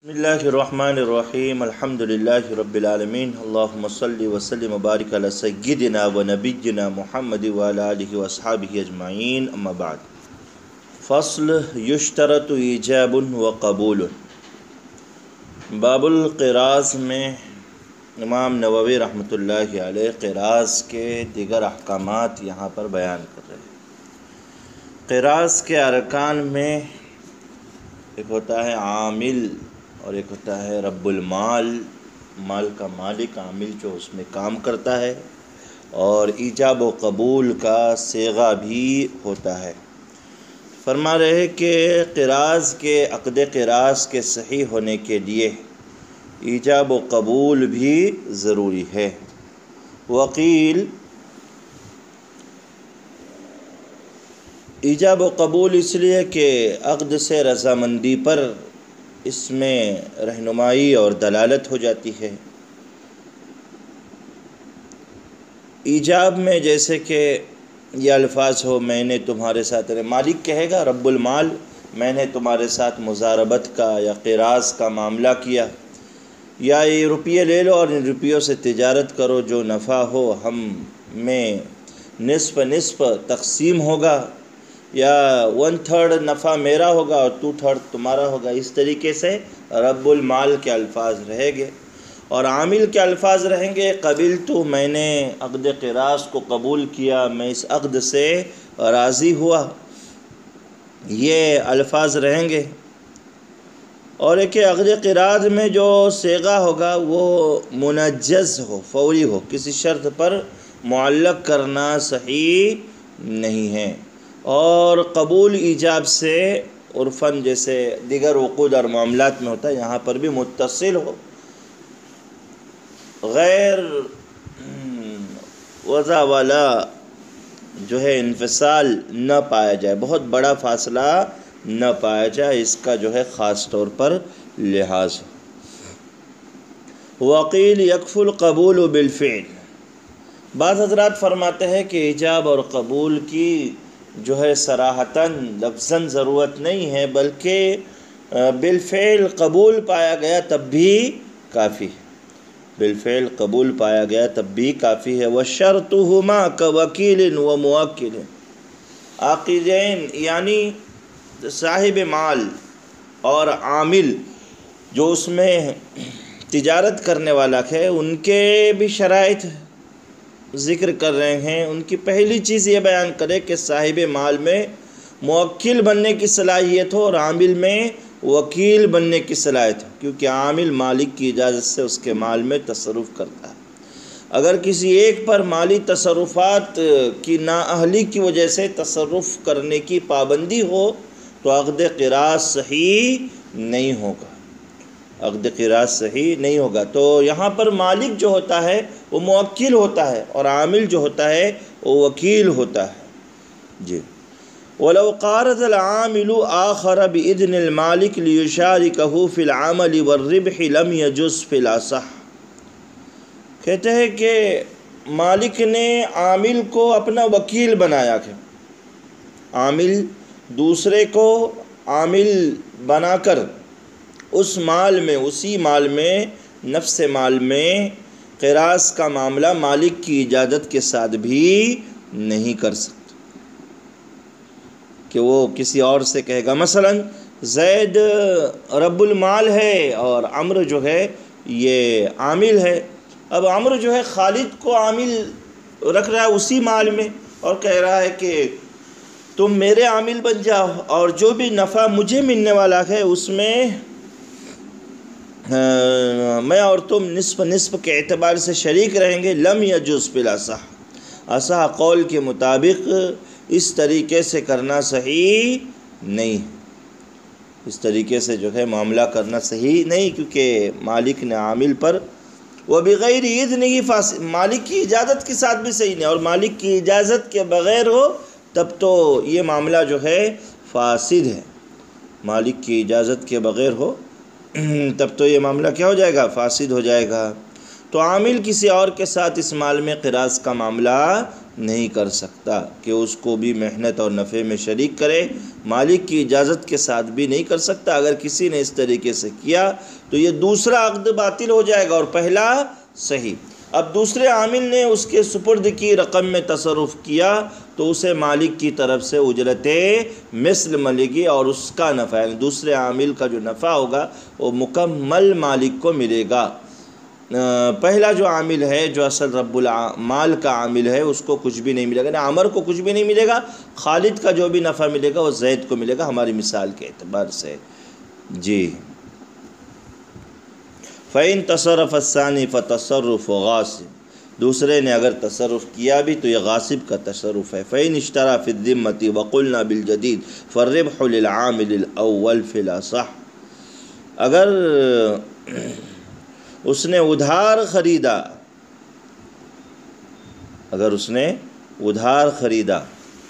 بسم اللہ الرحمن الرحیم الحمدللہ رب العالمین اللہم صلی وسلم وبارک علی سیدنا و نبینا محمد وعلی آلہ واصحابہ اجمعین اما بعد فصل یشترط ایجاب و قبول باب القراض میں امام نووی رحمۃ اللہ علیہ قراض کے دیگر احکامات یہاں پر بیان کر رہے ہیں۔ قراض کے ارکان میں ایک ہوتا ہے عامل اور ایک ہوتا ہے رب المال، مال کا مالک، عامل جو اس میں کام کرتا ہے، اور ایجاب و قبول کا صیغہ بھی ہوتا ہے۔ فرما رہے کہ قراض کے عقد قراض کے صحیح ہونے کے لیے ایجاب و قبول بھی ضروری ہے۔ وقیل ایجاب و قبول اس لیے کہ عقد سے رضامندی پر اس میں رہنمائی اور دلالت ہو جاتی ہے۔ ایجاب میں جیسے کہ یہ الفاظ ہو، میں نے تمہارے ساتھ، مالک کہے گا رب المال، میں نے تمہارے ساتھ مزاربت کا یا قراض کا معاملہ کیا، یا یہ روپیے لے لو اور ان روپیوں سے تجارت کرو، جو نفع ہو ہم میں نصف نصف تقسیم ہوگا، یا 1/3 نفع میرا ہوگا اور 2/3 تمہارا ہوگا۔ اس طریقے سے رب المال کے الفاظ رہیں گے، اور عامل کے الفاظ رہیں گے قبلت، میں نے عقد قراض کو قبول کیا، میں اس عقد سے راضی ہوا، یہ الفاظ رہیں گے۔ اور ایک عقد قراض میں جو صیغہ ہوگا وہ منجز ہو، فوری ہو، کسی شرط پر معلق کرنا صحیح نہیں ہے۔ اور قبول ایجاب سے عرفاً جیسے دیگر عقود اور معاملات میں ہوتا ہے، یہاں پر بھی متصل ہو، غیر وضع والا جو ہے انفصال نہ پایا جائے، بہت بڑا فاصلہ نہ پایا جائے، اس کا جو ہے خاص طور پر لحاظ ہو۔ وقیل یکفی القبول بالفعل، بعض حضرات فرماتے ہیں کہ ایجاب اور قبول کی جو ہے صراحتاً لفظاً ضرورت نہیں ہے، بلکہ بالفعل قبول پایا گیا تب بھی کافی ہے، بالفعل قبول پایا گیا تب بھی کافی ہے۔ وَشَرْطُهُمَا كَوَكِيلٍ وَمُوَكِّلٍ، عاقدین یعنی صاحب مال اور عامل جو اس میں تجارت کرنے والا ہے، ان کے بھی شرائط ذکر کر رہے ہیں۔ ان کی پہلی چیز یہ بیان کرے کہ صاحب مال میں موکل بننے کی صلاحیت ہو اور عامل میں وکیل بننے کی صلاحیت ہو، کیونکہ عامل مالک کی اجازت سے اس کے مال میں تصرف کرتا ہے۔ اگر کسی ایک پر مالی تصرفات کی نااہلی کی وجہ سے تصرف کرنے کی پابندی ہو تو عقد قراض صحیح نہیں ہوگا، عقد قراض صحیح نہیں ہوگا۔ تو یہاں پر مالک جو ہوتا ہے وہ موکل ہوتا ہے، اور عامل جو ہوتا ہے وہ وکیل ہوتا ہے۔ جی وَلَوْ قَارَضَ الْعَامِلُ آخَرَ بِإِذْنِ الْمَالِكِ لِيُشَارِكَهُ فِي الْعَمَلِ وَالرِّبْحِ لَمْ يَجُزْ فِي الْأَصَحِّ، کہتے ہیں کہ مالک نے عامل کو اپنا وکیل بنایا ہے، عامل دوسرے کو عامل بنا کر اس مال میں، اسی مال میں، نفس مال میں قراض کا معاملہ مالک کی اجازت کے ساتھ بھی نہیں کر سکتا، کہ وہ کسی اور سے کہے گا۔ مثلا زید رب المال ہے اور عمرو جو ہے یہ عامل ہے، اب عمرو جو ہے خالد کو عامل رکھ رہا ہے اسی مال میں، اور کہہ رہا ہے کہ تم میرے عامل بن جاؤ، اور جو بھی نفع مجھے ملنے والا ہے اس میں میں اور تم نصف نصف کے اعتبار سے شریک رہیں گے۔ لم یجوز فی الاصح، اصح قول کے مطابق اس طریقے سے کرنا صحیح نہیں، اس طریقے سے جو ہے معاملہ کرنا صحیح نہیں، کیونکہ مالک نے عامل پر وبغیر اذنہ فاسد، مالک کی اجازت کے ساتھ بھی صحیح نہیں، اور مالک کی اجازت کے بغیر ہو تب تو یہ معاملہ جو ہے فاسد ہے، مالک کی اجازت کے بغیر ہو تب تو یہ معاملہ کیا ہو جائے گا؟ فاسد ہو جائے گا۔ تو عامل کسی اور کے ساتھ اس مال میں قراض کا معاملہ نہیں کر سکتا کہ اس کو بھی محنت اور نفع میں شریک کرے، مالک کی اجازت کے ساتھ بھی نہیں کر سکتا۔ اگر کسی نے اس طریقے سے کیا تو یہ دوسرا عقد باطل ہو جائے گا اور پہلا صحیح۔ اب دوسرے عامل نے اس کے سپرد کی رقم میں تصرف کیا تو اسے مالک کی طرف سے اجرت مثل ملے گی اور اس کا نفع، یعنی دوسرے عامل کا جو نفع ہوگا وہ مکمل مالک کو ملے گا۔ پہلا جو عامل ہے، جو اصل رب المال کا عامل ہے، اس کو کچھ بھی نہیں ملے گا، عمر کو کچھ بھی نہیں ملے گا، خالد کا جو بھی نفع ملے گا وہ زید کو ملے گا، ہماری مثال کے اعتبار سے۔ جی، فَإِن تَصَرَّفَ الثَّانِي فَتَصَرُّفُ غَاصِبٍ، دوسرے نے اگر تصرف کیا بھی تو یہ غاصب کا تصرف ہے۔ فَإِنِ اشْتَرَى فِي الذِّمَّةِ وَقُلْنَا بِالْجَدِيدِ فَالرِّبْحُ لِلْعَامِلِ الْأَوَّلِ فِي الْأَصَحِّ، اگر اس نے ادھار خریدا، اگر اس نے ادھار خریدا،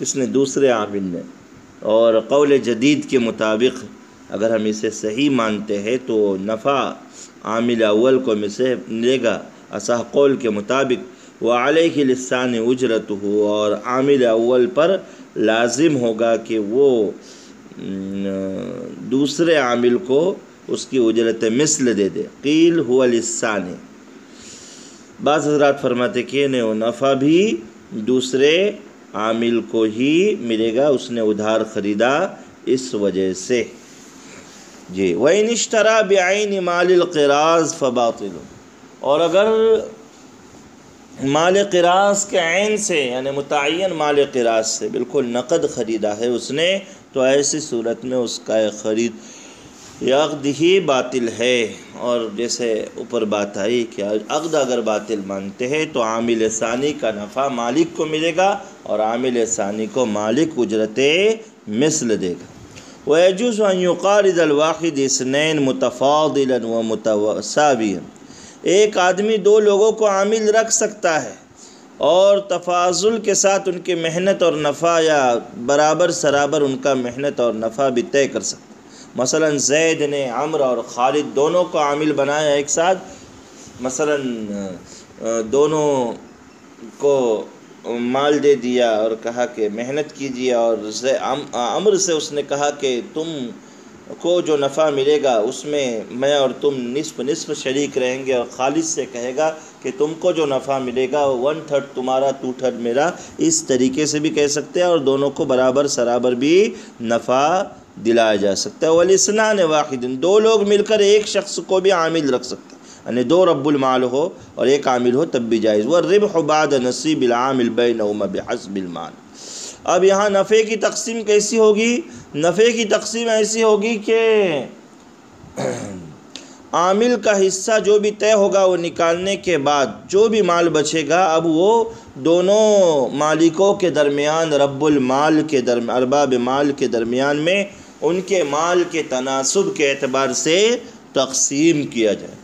اس نے دوسرے عامل نے، اور قول جدید کے مطابق اگر ہم اسے صحیح مانتے ہیں تو نفع عامل اول کو ملے گا اصح قول کے مطابق، وعلیہ للثانی اجرتہ، اور عامل اول پر لازم ہوگا کہ وہ دوسرے عامل کو اس کی اجرت مثل دے دے۔ قیل هو للثانی، بعض حضرات فرماتے کہ وہ نفع بھی دوسرے عامل کو ہی ملے گا، اس نے ادھار خریدا اس وجہ سے۔ جی، وَإِنِ اشْتَرَى بِعَيْنِ مَالِ الْقِرَاضِ فَبَاطِلٌ، اور اگر مال قراض کے عین سے، یعنی متعین مال قراض سے بالکل نقد خریدا ہے اس نے، تو ایسی صورت میں اس کا خرید یا عقد ہی باطل ہے۔ اور جیسے اوپر بات آئی کہ عقد اگر باطل مانتے ہیں تو عامل ثانی کا نفع مالک کو ملے گا اور عامل ثانی کو مالک اجرت مثل دے گا۔ وَيَجُوزُ أَن يُقَارِضَ الْوَاحِدِ اثْنَيْنِ مُتَفَاضِلًا وَمُتَسَاوِيًا، ایک آدمی دو لوگوں کو عامل رکھ سکتا ہے اور تفاضل کے ساتھ ان کی محنت اور نفع یا برابر سرابر ان کا محنت اور نفع بھی طے کر سکتا ہے۔ مثلا زید نے عمرو اور خالد دونوں کو عامل بنایا ایک ساتھ، مثلا دونوں کو مال دے دیا اور کہا کہ محنت کیجیے، اور عمرو سے اس نے کہا کہ تم کو جو نفع ملے گا اس میں میں اور تم نصف نصف شریک رہیں گے، اور خالد سے کہے گا کہ تم کو جو نفع ملے گا 1/3 تمہارا 2/3 میرا، اس طریقے سے بھی کہہ سکتے ہیں اور دونوں کو برابر سرابر بھی نفع دلایا جا سکتا ہے۔ وَالْإِثْنَانِ وَاحِدٌ، دو لوگ مل کر ایک شخص کو بھی عامل رکھ سکتے ہیں، یعنی دو رب المال ہو اور ایک عامل ہو تب بھی جائز۔ وَالرِّبْحُ بَعْدَ نَصِيبِ الْعَامِلِ بَيْنَهُمَا بِحَسْبِ الْمَالِ، اب یہاں نفع کی تقسیم کیسی ہوگی؟ نفع کی تقسیم ایسی ہوگی کہ عامل کا حصہ جو بھی طے ہوگا وہ نکالنے کے بعد جو بھی مال بچے گا اب وہ دونوں مالکوں کے درمیان، رب المال کے درمیان، ارباب مال کے درمیان میں ان کے مال کے تناسب کے اعتبار سے تقسیم کیا جائے،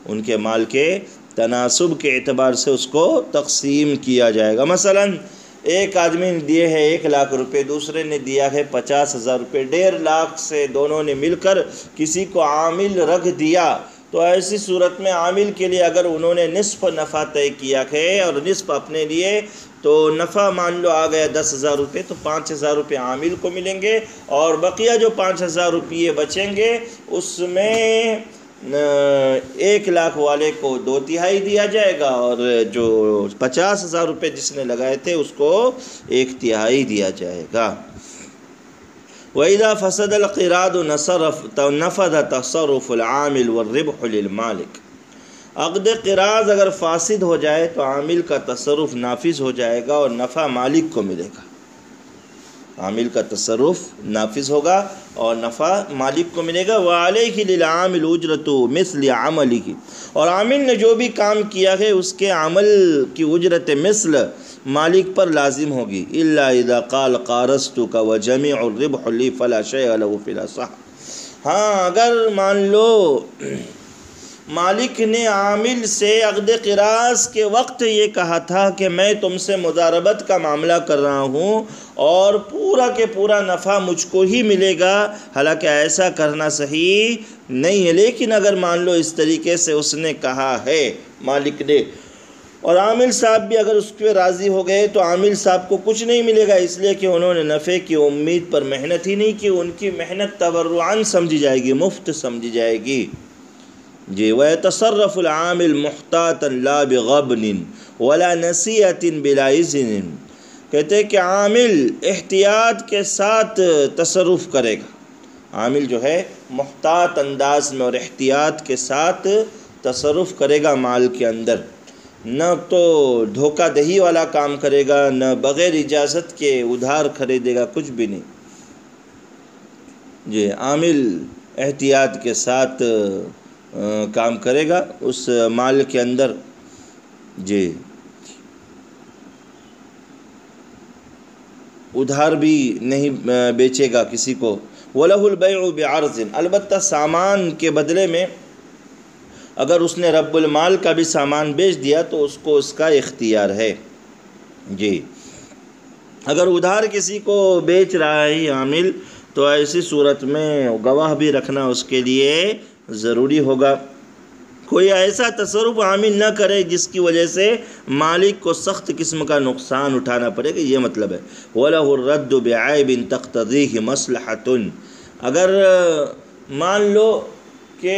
ان کے مال کے تناسب کے اعتبار سے اس کو تقسیم کیا جائے گا۔ مثلا ایک آدمی نے دیے ہے 1,00,000 روپے، دوسرے نے دیا ہے 50,000 روپے، 1.5 لاکھ سے دونوں نے مل کر کسی کو عامل رکھ دیا، تو ایسی صورت میں عامل کے لیے اگر انہوں نے نصف نفع طے کیا ہے اور نصف اپنے لیے، تو نفع مان لو آ گیا 10,000 روپے، تو 5,000 روپے عامل کو ملیں گے اور بقیہ جو 5,000 روپے بچیں گے اس میں 1,00,000 والے کو 2/3 دیا جائے گا اور جو 50,000 روپے جس نے لگائے تھے اس کو 1/3 دیا جائے گا۔ وَإِذَا فَسَدَ الْقِرَاضُ نَفَذَ تَصَرُّفُ الْعَامِلِ وَالرِّبْحُ لِلْمَالِكِ، عقد قراض اگر فاسد ہو جائے تو عامل کا تصرف نافذ ہو جائے گا اور نفع مالک کو ملے گا، عامل کا تصرف نافذ ہوگا اور نفع مالک کو ملے گا۔ وَعَلَيْهِ لِلْعَامِلِ أُجْرَةُ مِثْلِ عَمَلِهِ، اور عامل نے جو بھی کام کیا ہے اس کے عمل کی اجرت مثل مالک پر لازم ہوگی، إِلَّا إِذَا قَالَ قَارَضْتُكَ وَجَمِيعُ الرِّبْحُ لِي فَلَا شَيْءَ لَهُ فِي الْأَصَحِّ، ہاں اگر مان لو مالک نے عامل سے عقد قراض کے وقت یہ کہا تھا کہ میں تم سے مضاربت کا معاملہ کر رہا ہوں اور پورا کے پورا نفع مجھ کو ہی ملے گا، حالانکہ ایسا کرنا صحیح نہیں ہے۔ لیکن اگر مان لو اس طریقے سے اس نے کہا ہے مالک نے، اور عامل صاحب بھی اگر اس پہ راضی ہو گئے، تو عامل صاحب کو کچھ نہیں ملے گا، اس لیے کہ انہوں نے نفع کی امید پر محنت ہی نہیں کی، ان کی محنت تبرعاً سمجھی جائے گی، مفت سمجھی جائے گی۔ جی وَيَتَصَرَّفُ الْعَامِلُ مُحْتَاطًا لَا بِغَبْنٍ وَلَا نَصِيحَةٍ بِلَا إِذْنٍ، کہتے ہیں کہ عامل احتیاط کے ساتھ تصرف کرے گا، عامل جو ہے محتاط انداز میں اور احتیاط کے ساتھ تصرف کرے گا مال کے اندر، نہ تو دھوکہ دہی والا کام کرے گا، نہ بغیر اجازت کے ادھار خریدے گا، کچھ بھی نہیں۔ جی عامل احتیاط کے ساتھ کام کرے گا اس مال کے اندر، جی ادھار بھی نہیں بیچے گا کسی کو۔ وَلَهُ الْبَيْعُ بِعَرْضٍ، البتہ سامان کے بدلے میں اگر اس نے رب المال کا بھی سامان بیچ دیا تو اس کو اس کا اختیار ہے۔ جی اگر ادھار کسی کو بیچ رہا ہے عامل، تو ایسی صورت میں گواہ بھی رکھنا اس کے لیے ضروری ہوگا۔ کوئی ایسا تصرف عامل نہ کرے جس کی وجہ سے مالک کو سخت قسم کا نقصان اٹھانا پڑے گا، یہ مطلب ہے۔ وَلَهُ الرَّدُّ بِعَيْبٍ تَقْتَضِيهِ مَصْلَحَةٌ، اگر مان لو کہ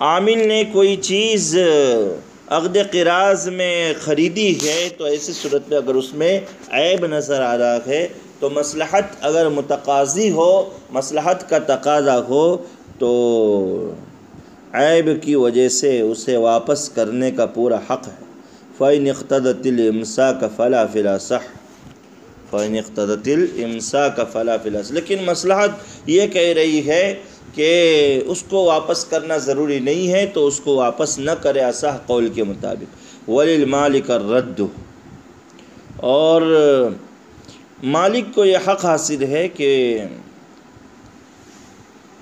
عامل نے کوئی چیز عقد قراض میں خریدی ہے، تو ایسی صورت میں اگر اس میں عیب نظر آ رہا ہے، تو مصلحت اگر متقاضی ہو، مصلحت کا تقاضا ہو، تو عیب کی وجہ سے اسے واپس کرنے کا پورا حق ہے۔ فَإِنِ اقْتَضَتِ الْإِمْسَاكَ فَلَا فِي الْأَصَحِّ، فَإِنِ اقْتَضَتِ الْإِمْسَاكَ فَلَا فِي الْأَصَحِّ، لیکن مصلحت یہ کہہ رہی ہے کہ اس کو واپس کرنا ضروری نہیں ہے، تو اس کو واپس نہ کرے اصح قول کے مطابق۔ وَلِلْمَالِكَ الرَّدُّ، اور مالک کو یہ حق حاصل ہے کہ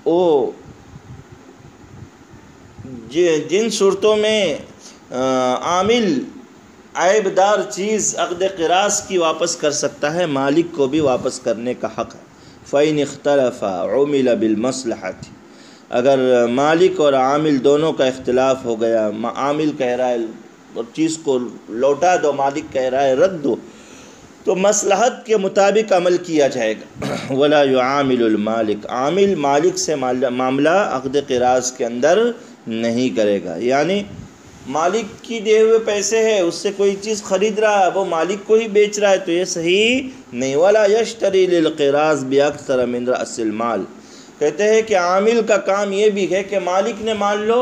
وہ جن صورتوں میں عامل عیب دار چیز عقد قراض کی واپس کر سکتا ہے، مالک کو بھی واپس کرنے کا حق ہے۔ فَإِنِ اخْتَلَفَ عُمِلَ بِالْمَصْلَحَةِ، اگر مالک اور عامل دونوں کا اختلاف ہو گیا، عامل کہہ رہا ہے اور چیز کو لوٹا دو، مالک کہہ رہا ہے رد دو، تو مصلحت کے مطابق عمل کیا جائے گا۔ وَلَا يُعَامِلُ الْمَالِكَ، عامل مالک سے معاملہ عقد قراض کے اندر نہیں کرے گا، یعنی مالک کی دیے ہوئے پیسے ہے، اس سے کوئی چیز خرید رہا ہے، وہ مالک کو ہی بیچ رہا ہے، تو یہ صحیح نہیں۔ وَلَا يَشْتَرِي لِلْقِرَاضِ بِأَكْثَرَ مِنْ رَأْسِ الْمَالِ، کہتے ہیں کہ عامل کا کام یہ بھی ہے کہ مالک نے مان لو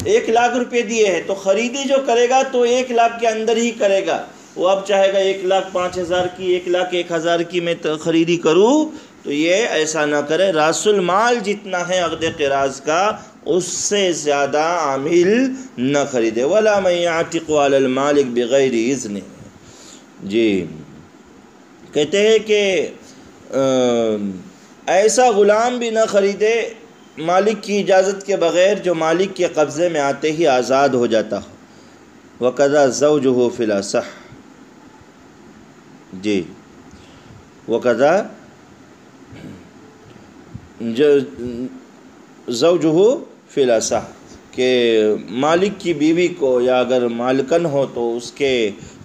1,00,000 روپے دیے ہیں، تو خریدی جو کرے گا تو 1,00,000 کے اندر ہی کرے گا، وہ اب چاہے گا 1,05,000 کی، 1,01,000 کی میں خریدی کروں، تو یہ ایسا نہ کرے۔ راس المال جتنا ہے عقد قراض کا، اس سے زیادہ عامل نہ خریدے۔ وَلَا مَن يَعْتِقُ عَلَى الْمَالِكِ بِغَيْرِ إِذْنِهِ، جی کہتے ہیں کہ ایسا غلام بھی نہ خریدے مالک کی اجازت کے بغیر جو مالک کے قبضے میں آتے ہی آزاد ہو جاتا ہو۔ وَقَضَى زَوْجُهُ فِي الْأَصَحِّ، جی وَقَضَى زَوْجُهُ فِي الْأَصَحِّ، کہ مالک کی بیوی کو یا اگر مالکن ہو تو اس کے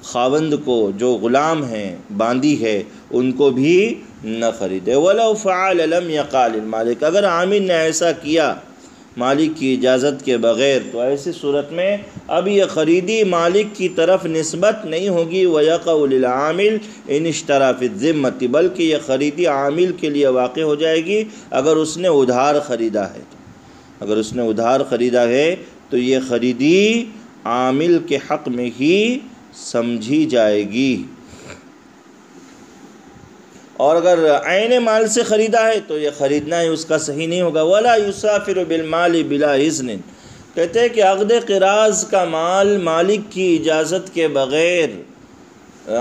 خاوند کو، جو غلام ہیں، باندی ہے، ان کو بھی نہ خریدے۔ وَلَوْ فَعَلَ لَمْ يَقَعْ لِلْمَالِكِ، اگر عامل نے ایسا کیا مالک کی اجازت کے بغیر، تو ایسی صورت میں اب یہ خریدی مالک کی طرف نسبت نہیں ہوگی۔ وَيَقَعُ لِلْعَامِلِ إِنِ اشْتَرَى فِي الذِّمَّةِ، بلکہ یہ خریدی عامل کے لیے واقع ہو جائے گی اگر اس نے ادھار خریدا ہے، اگر اس نے ادھار خریدا ہے تو یہ خریدی عامل کے حق میں ہی سمجھی جائے گی، اور اگر عین مال سے خریدا ہے تو یہ خریدنا ہی اس کا صحیح نہیں ہوگا۔ وَلَا يُسَافِرُ بِالْمَالِ بِلَا إِذْنٍ، کہتے ہیں کہ عقد قراض کا مال مالک کی اجازت کے بغیر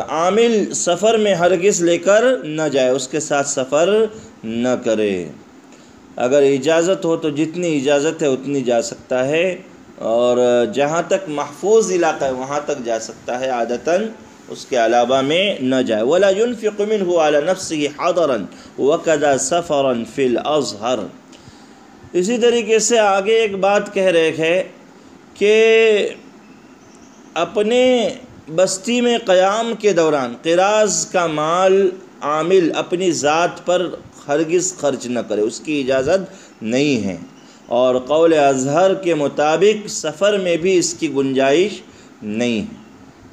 عامل سفر میں ہرگز لے کر نہ جائے، اس کے ساتھ سفر نہ کرے۔ اگر اجازت ہو تو جتنی اجازت ہے اتنی جا سکتا ہے، اور جہاں تک محفوظ علاقہ ہے وہاں تک جا سکتا ہے، عادتاً اس کے علاوہ میں نہ جائے۔ وَلَا يُنْفِقُ مِنْهُ عَلَى نَفْسِهِ حَضَرًا وَكَذَا سَفَرًا فِي الْأَزْهَرِ۔ اسی طریقے سے آگے ایک بات کہہ رہے ہیں کہ اپنے بستی میں قیام کے دوران قراض کا مال عامل اپنی ذات پر ہرگز خرچ نہ کرے، اس کی اجازت نہیں ہے، اور قول اظہر کے مطابق سفر میں بھی اس کی گنجائش نہیں ہے،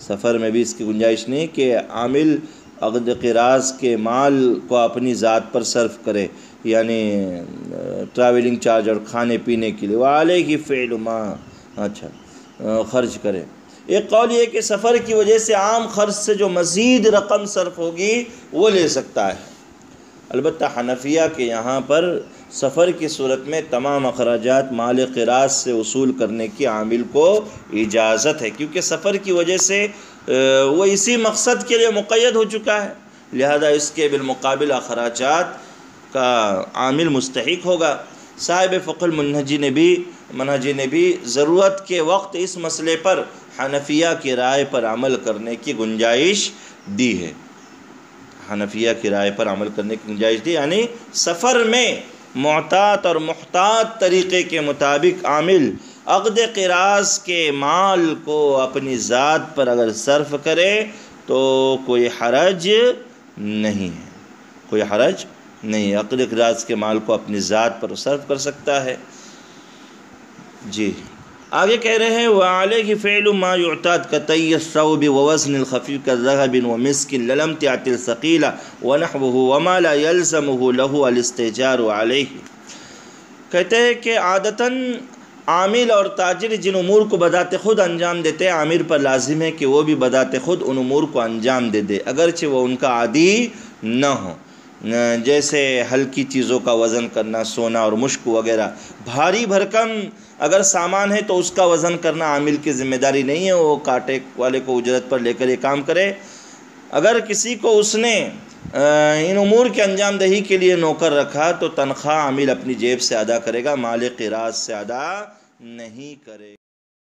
سفر میں بھی اس کی گنجائش نہیں کہ عامل عقد قراض کے مال کو اپنی ذات پر صرف کرے، یعنی ٹریولنگ چارج اور کھانے پینے کے لیے وعلیہ فعل ما خرچ کرے۔ ایک قول یہ کہ سفر کی وجہ سے عام خرچ سے جو مزید رقم صرف ہوگی وہ لے سکتا ہے۔ البتہ حنفیہ کے یہاں پر سفر کی صورت میں تمام اخراجات مال قراض سے وصول کرنے کی عامل کو اجازت ہے، کیونکہ سفر کی وجہ سے وہ اسی مقصد کے لیے مقید ہو چکا ہے، لہذا اس کے بالمقابل اخراجات کا عامل مستحق ہوگا۔ صاحب فقہ المنہجی نے بھی ضرورت کے وقت اس مسئلے پر حنفیہ کی رائے پر عمل کرنے کی گنجائش دی ہے، حنفیہ کی رائے پر عمل کرنے کی گنجائش دی، یعنی سفر میں معتاد اور محتاط طریقے کے مطابق عامل عقد قراض کے مال کو اپنی ذات پر اگر صرف کرے تو کوئی حرج نہیں ہے، کوئی حرج نہیں، عقد قراض کے مال کو اپنی ذات پر صرف کر سکتا ہے۔ جی آگے کہہ رہے ہیں وَعَلَيْهِ فِعْلُ مَا يُعْتَادْ كَطَيِّ الثَّوْبِ وَوَزْنِ الْخَفِيفِ كَذَّهَبٍ وَمِسْكٍ لَلَمْتِعَةِ الثَّقِيلَةِ وَنَحْوُهُ وَمَا لَا يَلْزَمُهُ لَهُ الْإِسْتِئْجَارُ عَلَيْهِ۔ کہتے ہیں کہ عادتاً عامل اور تاجر جن امور کو بذات خود انجام دیتے ہیں، عامر پر لازم ہے کہ وہ بھی بذات خود ان امور کو انجام دے اگرچہ وہ ان کا عادی نہ ہو، جیسے ہلکی چیزوں کا وزن کرنا، سونا اور مشک وغیرہ۔ بھاری بھرکم اگر سامان ہے تو اس کا وزن کرنا عامل کی ذمہ داری نہیں ہے، وہ کانٹے والے کو اجرت پر لے کر یہ کام کرے۔ اگر کسی کو اس نے ان امور کے انجام دہی کے لیے نوکر رکھا تو تنخواہ عامل اپنی جیب سے ادا کرے گا، مال قراض سے ادا نہیں کرے گا۔